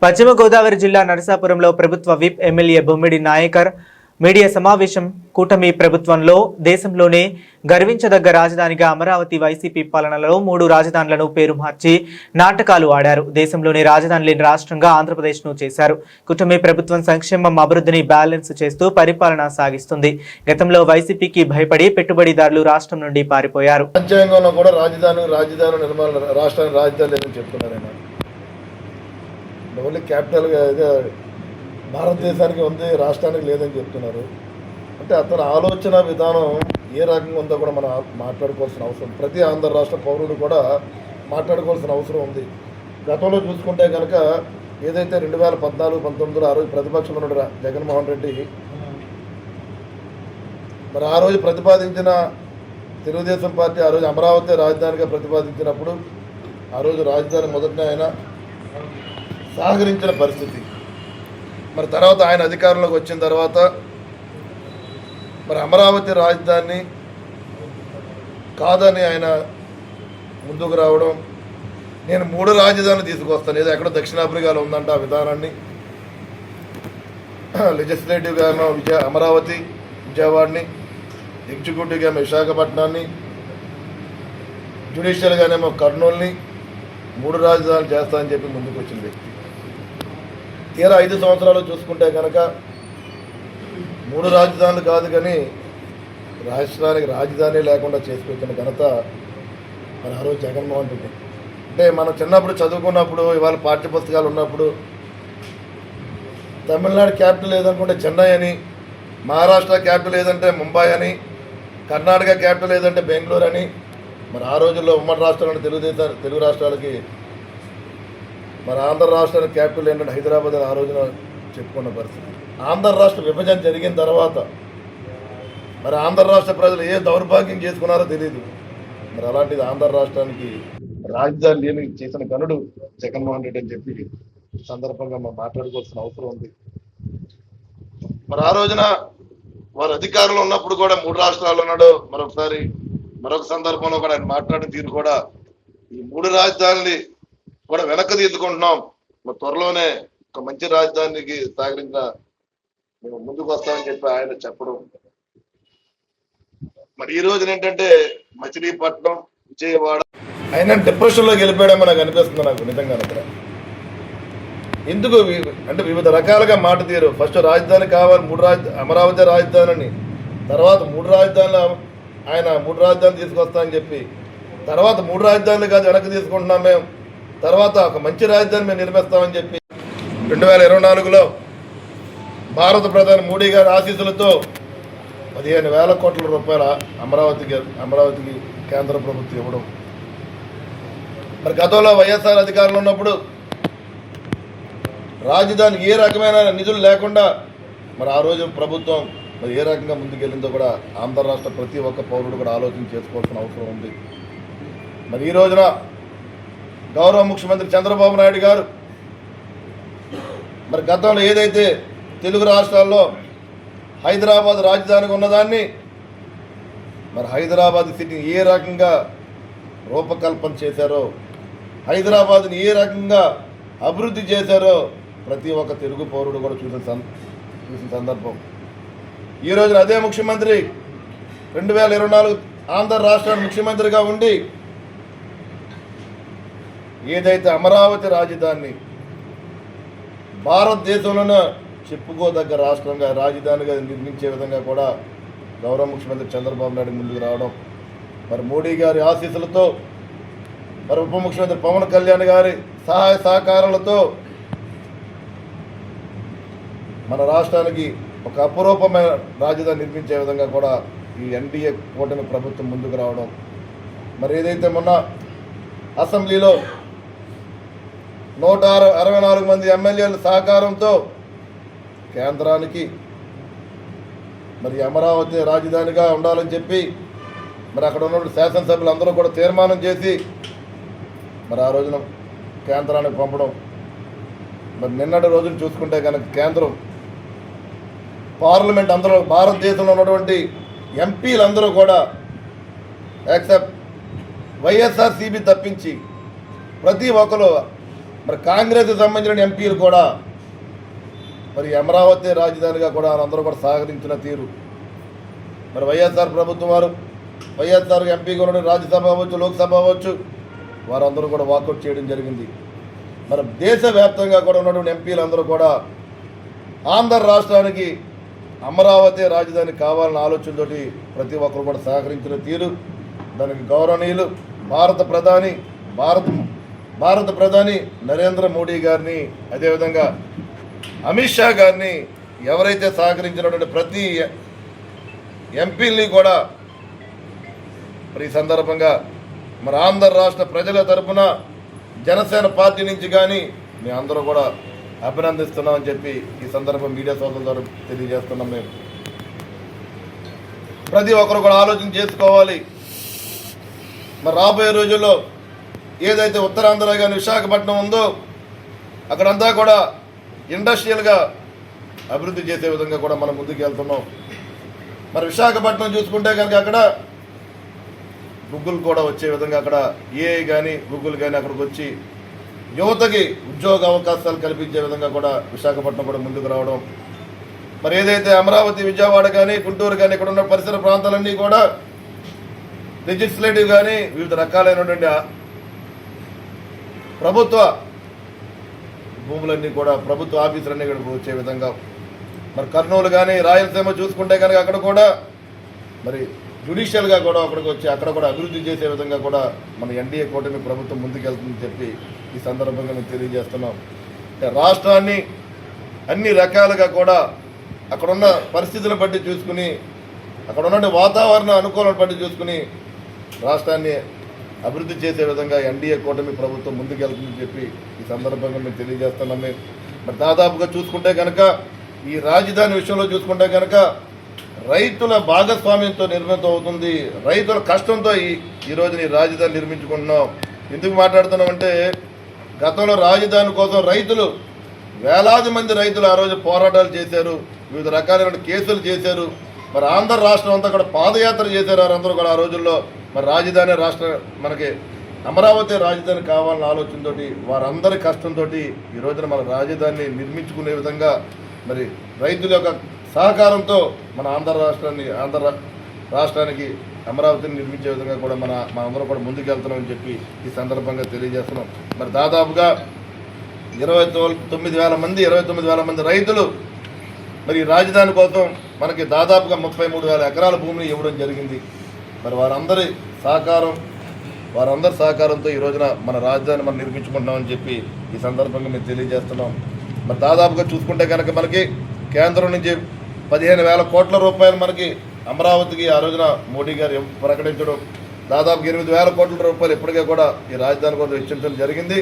పశ్చిమ గోదావరి జిల్లా నరసాపురంలో ప్రభుత్వ విప్ ఎమ్మెల్యే బొమ్మిడి నాయకర్ మీడియా సమావేశం. కూటమి ప్రభుత్వంలో దేశంలోనే గర్వించదగ్గ రాజధానిగా అమరావతి వైసీపీ పాలనలో 3 రాజధానులను పేరు మార్చి నాటకాలు ఆడారు. దేశంలోనే రాజధాని లేని రాష్ట్రంగా ఆంధ్రప్రదేశ్ను చేశారు. కూటమి ప్రభుత్వం సంక్షేమం అభివృద్ధిని బ్యాలెన్స్ చేస్తూ పరిపాలన సాగిస్తుంది. గతంలో వైసీపీకి భయపడి పెట్టుబడిదారులు రాష్ట్రం నుండి పారిపోయారు. రాజ్యాంగంలో కూడా రాజధాని నిర్మాణ రాష్ట్రానికి రాజధాని లేదని చెప్తున్నారైనా ఓన్లీ క్యాపిటల్గా భారతదేశానికి ఉంది, రాష్ట్రానికి లేదని చెప్తున్నారు. అంటే అతని ఆలోచన విధానం ఏ రకంగా ఉందో కూడా మనం మాట్లాడుకోవాల్సిన అవసరం, ప్రతి ఆంధ్ర రాష్ట్ర పౌరుడు కూడా మాట్లాడుకోవాల్సిన అవసరం ఉంది. గతంలో చూసుకుంటే కనుక ఏదైతే 2014-19లో ఆ రోజు ప్రతిపక్షంలో ఉన్న జగన్మోహన్ రెడ్డి మరి ఆ రోజు ప్రతిపాదించిన తెలుగుదేశం పార్టీ ఆ రోజు అమరావతి రాజధానిగా ప్రతిపాదించినప్పుడు ఆ రోజు రాజధాని మొదటనే ఆయన సహకరించిన పరిస్థితి. మరి తర్వాత ఆయన అధికారంలోకి వచ్చిన తర్వాత మరి అమరావతి రాజధాని కాదని ఆయన ముందుకు రావడం, నేను 3 రాజధానులు తీసుకొస్తాను, ఏదో ఎక్కడో దక్షిణాఫ్రికాలో ఉందంట ఆ విధానాన్ని. లెజిస్లేటివ్గా ఏమో అమరావతి విజయవాడని, ఎగ్జిక్యూటివ్గా ఏమో విశాఖపట్నాన్ని, జ్యుడిషియల్గానేమో కర్నూలుని 3 రాజధానులు చేస్తానని చెప్పి ముందుకు వచ్చిన వ్యక్తి. తీరా 5 సంవత్సరాలు చూసుకుంటే కనుక 3 రాజధానులు కాదు కానీ రాష్ట్రానికి రాజధాని లేకుండా చేసుకొచ్చిన ఘనత మరి ఆ రోజు జగన్మోహన్ రెడ్డి. అంటే మనం చిన్నప్పుడు చదువుకున్నప్పుడు, ఇవాళ పాఠ్య పుస్తకాలు ఉన్నప్పుడు తమిళనాడు క్యాపిటల్ ఏదనుకుంటే చెన్నై అని, మహారాష్ట్ర క్యాపిటల్ ఏదంటే ముంబై అని, కర్ణాటక క్యాపిటల్ ఏదంటే బెంగళూరు అని. మరి ఆ రోజుల్లో ఉమ్మడి రాష్ట్రాలను తెలుగు రాష్ట్రాలకి మరి ఆంధ్ర రాష్ట్రానికి క్యాపిటల్ ఏంటంటే హైదరాబాద్ ఆ రోజున చెప్పుకున్న పరిస్థితి. ఆంధ్ర రాష్ట్ర విభజన జరిగిన తర్వాత మరి ఆంధ్ర రాష్ట్ర ప్రజలు ఏ దౌర్భాగ్యం చేసుకున్నారో తెలియదు. మరి అలాంటిది ఆంధ్ర రాష్ట్రానికి రాజధాని లేని చేసిన గనుడు జగన్మోహన్ రెడ్డి అని చెప్పి సందర్భంగా మనం మాట్లాడుకోవాల్సిన అవసరం ఉంది. మరి ఆ రోజున వారు అధికారంలో ఉన్నప్పుడు కూడా 3 రాష్ట్రాలు ఉన్నాడు. మరొక సందర్భంలో కూడా ఆయన మాట్లాడిన తీరు కూడా ఈ 3 రాజధానులు కూడా వెనక్కి తీసుకుంటున్నాం, మరి త్వరలోనే ఒక మంచి రాజధానికి సాగరంగా మేము ముందుకు వస్తామని చెప్పి ఆయన చెప్పడం. మరి ఈ రోజున ఏంటంటే మచిలీపట్నం, విజయవాడ ఆయన డిప్రెషన్లోకి వెళ్ళిపోయాడేమో నాకు అనిపిస్తుంది. నాకు నిజంగా ఎందుకు అంటే వివిధ రకాలుగా మాట తీరు. ఫస్ట్ రాజధాని కావాలి, అమరావతి రాజధాని, తర్వాత 3 రాజధానులు ఆయన 3 రాజధానులు తీసుకొస్తామని చెప్పి, తర్వాత 3 రాజధానులు కాదు వెనక్కి తీసుకుంటున్నాం మేము, తర్వాత ఒక మంచి రాజధాని మేము నిర్మిస్తామని చెప్పి 2024లో భారత ప్రధాని మోడీ గారి ఆశీస్సులతో 15,000 కోట్ల రూపాయల అమరావతికి కేంద్ర ప్రభుత్వం ఇవ్వడం. మరి గతంలో వైఎస్ఆర్ అధికారంలో ఉన్నప్పుడు రాజధానికి ఏ రకమైన నిధులు లేకుండా మరి ఆ రోజు ప్రభుత్వం మరి ఏ రకంగా ముందుకెళ్ళిందో కూడా ఆంధ్ర రాష్ట్ర ప్రతి ఒక్క పౌరుడు కూడా ఆలోచన చేసుకోవాల్సిన అవసరం ఉంది. మరి ఈ రోజున గౌరవ ముఖ్యమంత్రి చంద్రబాబు నాయుడు గారు మరి గతంలో ఏదైతే తెలుగు రాష్ట్రాల్లో హైదరాబాద్ రాజధానిగా ఉన్నదాన్ని మరి హైదరాబాద్ సిటీని ఏ రకంగా రూపకల్పన చేశారో, హైదరాబాద్ని ఏ రకంగా అభివృద్ధి చేశారో ప్రతి ఒక్క తెలుగు పౌరుడు కూడా చూసిన సందర్భం. ఈ రోజున అదే ముఖ్యమంత్రి 2024 ఆంధ్ర రాష్ట్రానికి ముఖ్యమంత్రిగా ఉండి ఏదైతే అమరావతి రాజధాని భారతదేశంలోనే చెప్పుకోదగ్గ రాష్ట్రంగా రాజధానిగా నిర్మించే విధంగా కూడా గౌరవ ముఖ్యమంత్రి చంద్రబాబు నాయుడు ముందుకు రావడం, మరి మోడీ గారి ఆశీస్సులతో, మరి ఉప ముఖ్యమంత్రి పవన్ కళ్యాణ్ గారి సహాయ సహకారాలతో మన రాష్ట్రానికి ఒక అపురూపమైన రాజధాని నిర్మించే విధంగా కూడా ఈ ఎన్డీఏ కూటమి ప్రభుత్వం ముందుకు రావడం. మరి ఏదైతే మొన్న అసెంబ్లీలో 164 మంది ఎమ్మెల్యేల సహకారంతో కేంద్రానికి మరి అమరావతి రాజధానిగా ఉండాలని చెప్పి మరి అక్కడ ఉన్న శాసనసభ్యులు అందరూ కూడా తీర్మానం చేసి మరి ఆ రోజున కేంద్రానికి పంపడం. మరి నిన్నటి రోజున చూసుకుంటే కనుక కేంద్రం పార్లమెంట్ అందరూ భారతదేశంలో ఉన్నటువంటి ఎంపీలందరూ కూడా ఎక్సెప్ట్ వైఎస్ఆర్సీపీ తప్పించి ప్రతి ఒక్కరు మరి కాంగ్రెస్కి సంబంధించిన ఎంపీలు కూడా మరి అమరావతి రాజధానిగా కూడా అందరూ కూడా సహకరించిన తీరు మరి వైఎస్ఆర్ ప్రభుత్వం వారు వైఎస్ఆర్ ఎంపీగా ఉన్న రాజ్యసభ అవ్వచ్చు లోక్సభ అవ్వచ్చు వారందరూ కూడా వాకౌట్ చేయడం జరిగింది. మరి దేశవ్యాప్తంగా కూడా ఉన్నటువంటి ఎంపీలందరూ కూడా ఆంధ్ర రాష్ట్రానికి అమరావతి రాజధాని కావాలన్న ఆలోచనతోటి ప్రతి ఒక్కరు కూడా సహకరించిన తీరు దానికి గౌరవనీయులు భారత ప్రధాని నరేంద్ర మోడీ గారిని అదేవిధంగా అమిత్ షా గారిని ఎవరైతే సహకరించినటువంటి ప్రతి ఎంపీల్ని కూడా మరి ఈ సందర్భంగా మరి ఆంధ్ర రాష్ట్ర ప్రజల తరపున జనసేన పార్టీ నుంచి కానీ మీ అందరూ కూడా అభినందిస్తున్నామని చెప్పి ఈ సందర్భం మీడియా సోదరుల ద్వారా తెలియజేస్తున్నాం. మేము ప్రతి ఒక్కరు కూడా ఆలోచన చేసుకోవాలి. మరి రాబోయే రోజుల్లో ఏదైతే ఉత్తరాంధ్ర కానీ విశాఖపట్నం ఉందో అక్కడంతా కూడా ఇండస్ట్రియల్గా అభివృద్ధి చేసే విధంగా కూడా మనం ముందుకు వెళ్తున్నాం. మరి విశాఖపట్నం చూసుకుంటే కనుక అక్కడ గూగుల్ కూడా వచ్చే విధంగా అక్కడ ఏఐ కానీ గూగుల్ కానీ అక్కడికి వచ్చి యువతకి ఉద్యోగ అవకాశాలు కల్పించే విధంగా కూడా విశాఖపట్నం కూడా ముందుకు రావడం. మరి ఏదైతే అమరావతి విజయవాడ కానీ గుంటూరు కానీ ఇక్కడ ఉన్న పరిసర ప్రాంతాలన్నీ కూడా లెజిస్లేటివ్ కానీ వివిధ రకాలైనటువంటి ప్రభుత్వ భూములన్నీ కూడా ప్రభుత్వ ఆఫీసులన్నీ కూడా వచ్చే విధంగా మరి కర్నూలు కానీ రాయలసీమ చూసుకుంటే కనుక అక్కడ కూడా మరి జ్యుడిషియల్గా కూడా అక్కడికి వచ్చి అక్కడ కూడా అభివృద్ధి చేసే విధంగా కూడా మన ఎన్డీఏ కూటమి ప్రభుత్వం ముందుకెళ్తుందని చెప్పి ఈ సందర్భంగా మేము తెలియజేస్తున్నాం. అంటే రాష్ట్రాన్ని అన్ని రకాలుగా కూడా అక్కడున్న పరిస్థితులను బట్టి చూసుకుని అక్కడ ఉన్న వాతావరణ అనుకూలను బట్టి చూసుకుని రాష్ట్రాన్ని అభివృద్ధి చేసే విధంగా ఎన్డీఏ కూటమి ప్రభుత్వం ముందుకెళ్తుందని చెప్పి ఈ సందర్భంగా మేము తెలియజేస్తున్నాం. మరి దాదాపుగా చూసుకుంటే కనుక ఈ రాజధాని విషయంలో చూసుకుంటే కనుక రైతుల భాగస్వామ్యంతో నిర్మితం అవుతుంది. రైతుల కష్టంతో ఈ రోజున ఈ రాజధాని నిర్మించుకుంటున్నాం. ఎందుకు మాట్లాడుతున్నామంటే గతంలో రాజధాని కోసం రైతులు వేలాది మంది రైతులు ఆ రోజు పోరాటాలు చేశారు, వివిధ రకాలైన కేసులు చేశారు. మరి ఆంధ్ర రాష్ట్రం అంతా కూడా పాదయాత్ర చేశారు వారందరూ కూడా ఆ రోజుల్లో. మరి రాజధాని రాష్ట్ర మనకి అమరావతి రాజధాని కావాలన్న ఆలోచనతో వారందరి కష్టంతో ఈ రోజున మన రాజధానిని నిర్మించుకునే విధంగా మరి రైతుల యొక్క సహకారంతో మన ఆంధ్ర రాష్ట్రానికి అమరావతిని నిర్మించే విధంగా కూడా అందరూ కూడా ముందుకు వెళ్తున్నామని చెప్పి ఈ సందర్భంగా తెలియజేస్తున్నాం. మరి దాదాపుగా 29,000 మంది రైతులు మరి రాజధాని కోసం మనకి దాదాపుగా 33,000 ఎకరాల భూమిని ఇవ్వడం జరిగింది. మరి వారందరి సహకారంతో ఈ రోజున మన రాజధాని మనం నిర్మించుకుంటున్నామని చెప్పి ఈ సందర్భంగా మేము తెలియజేస్తున్నాం. మరి దాదాపుగా చూసుకుంటే కనుక మనకి కేంద్రం నుంచి 15,000 కోట్ల రూపాయలు మనకి అమరావతికి ఆ రోజున మోడీ గారు ప్రకటించడం, దాదాపు 8,000 కోట్ల రూపాయలు ఇప్పటికే కూడా ఈ రాజధాని కోసం వెచ్చించడం జరిగింది.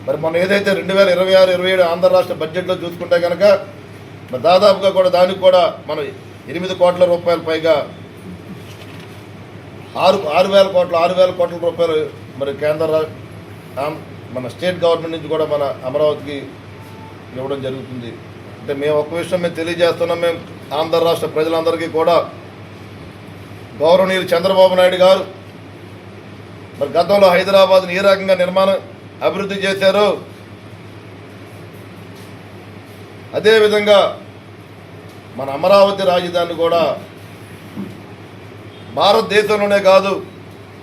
మరి మనం ఏదైతే 2026-27 ఆంధ్ర రాష్ట్ర బడ్జెట్లో చూసుకుంటే కనుక మరి దాదాపుగా కూడా దానికి కూడా మనం 8 కోట్ల రూపాయల పైగా 6,000 కోట్ల రూపాయలు మరి మన స్టేట్ గవర్నమెంట్ నుంచి కూడా మన అమరావతికి ఇవ్వడం జరుగుతుంది. అంటే మేము ఒక విషయం మేము తెలియజేస్తున్నాం. మేము ఆంధ్ర రాష్ట్ర ప్రజలందరికీ కూడా గౌరవనీయులు చంద్రబాబు నాయుడు గారు మరి గతంలో హైదరాబాద్ని ఏ రకంగా అభివృద్ధి చేశారో అదేవిధంగా మన అమరావతి రాజధాని కూడా భారతదేశంలోనే కాదు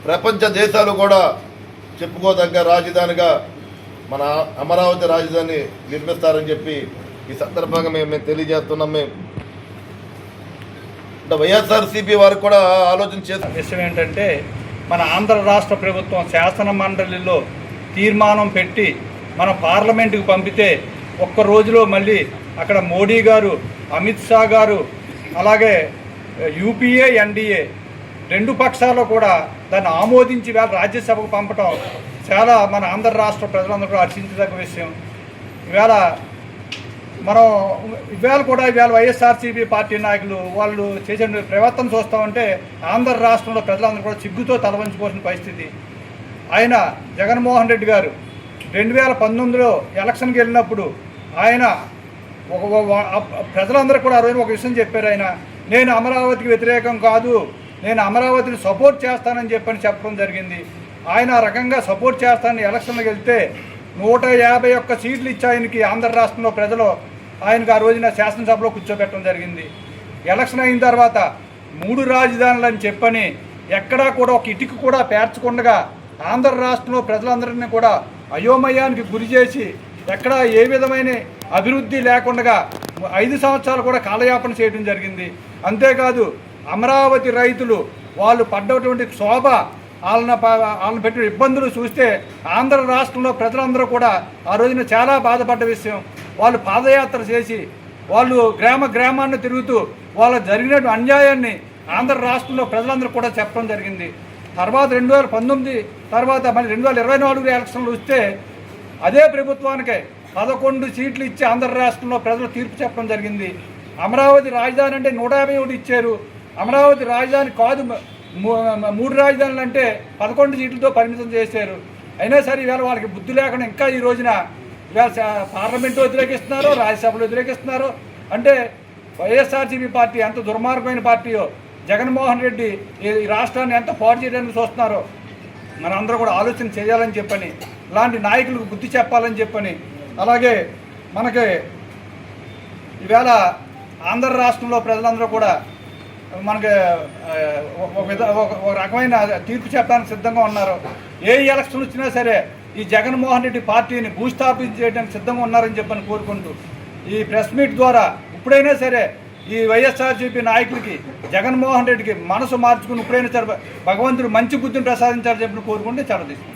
ప్రపంచ దేశాలు కూడా చెప్పుకోదగ్గ రాజధానిగా మన అమరావతి రాజధాని నిర్మిస్తారని చెప్పి ఈ సందర్భంగా మేము తెలియజేస్తున్నాం. అంటే వైఎస్ఆర్సీపీ వారికి కూడా ఆలోచన చేసిన విషయం ఏంటంటే మన ఆంధ్ర రాష్ట్ర ప్రభుత్వం శాసన మండలిలో తీర్మానం పెట్టి మన పార్లమెంటుకు పంపితే ఒక్క రోజులో మళ్ళీ అక్కడ మోడీ గారు, అమిత్ షా గారు, అలాగే యూపీఏ, ఎన్డీఏ 2 పక్షాలు కూడా దాన్ని ఆమోదించి వేళ రాజ్యసభకు పంపటం చాలా మన ఆంధ్ర రాష్ట్ర ప్రజలందరూ కూడా హర్షించదగ్గ విషయం. ఇవాళ వైఎస్ఆర్సీపీ పార్టీ నాయకులు వాళ్ళు చేసే ప్రవర్తన చూస్తామంటే ఆంధ్ర రాష్ట్రంలో ప్రజలందరూ కూడా సిగ్గుతో తలవంచుకోవాల్సిన పరిస్థితి. ఆయన జగన్మోహన్ రెడ్డి గారు 2019లో ఎలక్షన్కి వెళ్ళినప్పుడు ఆయన ప్రజలందరూ కూడా ఆ రోజు ఒక విషయం చెప్పారు. నేను అమరావతికి వ్యతిరేకం కాదు, నేను అమరావతిని సపోర్ట్ చేస్తానని చెప్పడం జరిగింది. ఆయన రకంగా సపోర్ట్ చేస్తానని ఎలక్షన్లకు వెళ్తే 151 సీట్లు ఇచ్చి ఆయనకి ఆంధ్ర రాష్ట్రంలో ప్రజలు ఆయనకు ఆ రోజున శాసనసభలో కూర్చోబెట్టడం జరిగింది. ఎలక్షన్ అయిన తర్వాత 3 రాజధానులు అని చెప్పని ఎక్కడా కూడా ఒక ఇటుక కూడా పేర్చకుండా ఆంధ్ర రాష్ట్రంలో ప్రజలందరినీ కూడా అయోమయానికి గురి చేసి ఎక్కడ ఏ విధమైన అభివృద్ధి లేకుండా 5 సంవత్సరాలు కూడా కాలయాపన చేయడం జరిగింది. అంతేకాదు అమరావతి రైతులు వాళ్ళు పడ్డటువంటి శోభ వాళ్ళని పెట్టిన ఇబ్బందులు చూస్తే ఆంధ్ర రాష్ట్రంలో ప్రజలందరూ కూడా ఆ రోజున చాలా బాధపడ్డ విషయం. వాళ్ళు పాదయాత్ర చేసి వాళ్ళు గ్రామాన్ని తిరుగుతూ వాళ్ళ జరిగిన అన్యాయాన్ని ఆంధ్ర రాష్ట్రంలో ప్రజలందరూ కూడా చెప్పడం జరిగింది. తర్వాత 2019 తర్వాత మళ్ళీ 2024 ఎలక్షన్లు వస్తే అదే ప్రభుత్వానికే 11 సీట్లు ఇచ్చి ఆంధ్ర రాష్ట్రంలో ప్రజలు తీర్పు చెప్పడం జరిగింది. అమరావతి రాజధాని అంటే 151 ఇచ్చారు. అమరావతి రాజధాని కాదు 3 రాజధానులు అంటే 11 సీట్లతో పరిమితం చేశారు. అయినా సరే ఇవాళ వాళ్ళకి బుద్ధి లేకుండా ఇంకా ఈ రోజున ఇవాళ పార్లమెంటు వ్యతిరేకిస్తున్నారు, రాజ్యసభలో వ్యతిరేకిస్తున్నారు. అంటే వైఎస్ఆర్సీపీ పార్టీ ఎంత దుర్మార్గమైన పార్టీయో, జగన్మోహన్ రెడ్డి ఈ రాష్ట్రాన్ని ఎంత పాడు చేయడానికి చూస్తున్నారో మనందరూ కూడా ఆలోచన చేయాలని చెప్పని, ఇలాంటి నాయకులకు బుద్ధి చెప్పాలని చెప్పని, అలాగే మనకి ఈవేళ ఆంధ్ర రాష్ట్రంలో ప్రజలందరూ కూడా మనకి ఒక రకమైన తీర్పు చెప్పడానికి సిద్ధంగా ఉన్నారు. ఏ ఎలక్షన్ వచ్చినా సరే ఈ జగన్మోహన్ రెడ్డి పార్టీని భూస్థాపితం చేయడానికి సిద్ధంగా ఉన్నారని చెప్పని కోరుకుంటూ ఈ ప్రెస్ మీట్ ద్వారా ఇప్పుడైనా సరే ఈ వైఎస్ఆర్సీపీ నాయకులకి జగన్మోహన్ రెడ్డికి మనసు మార్చుకుని ఇప్పుడైనా సరే భగవంతుడు మంచి బుద్ధిని ప్రసాదించాలని చెప్పి కోరుకుంటే చాలా తీసుకుంటాం.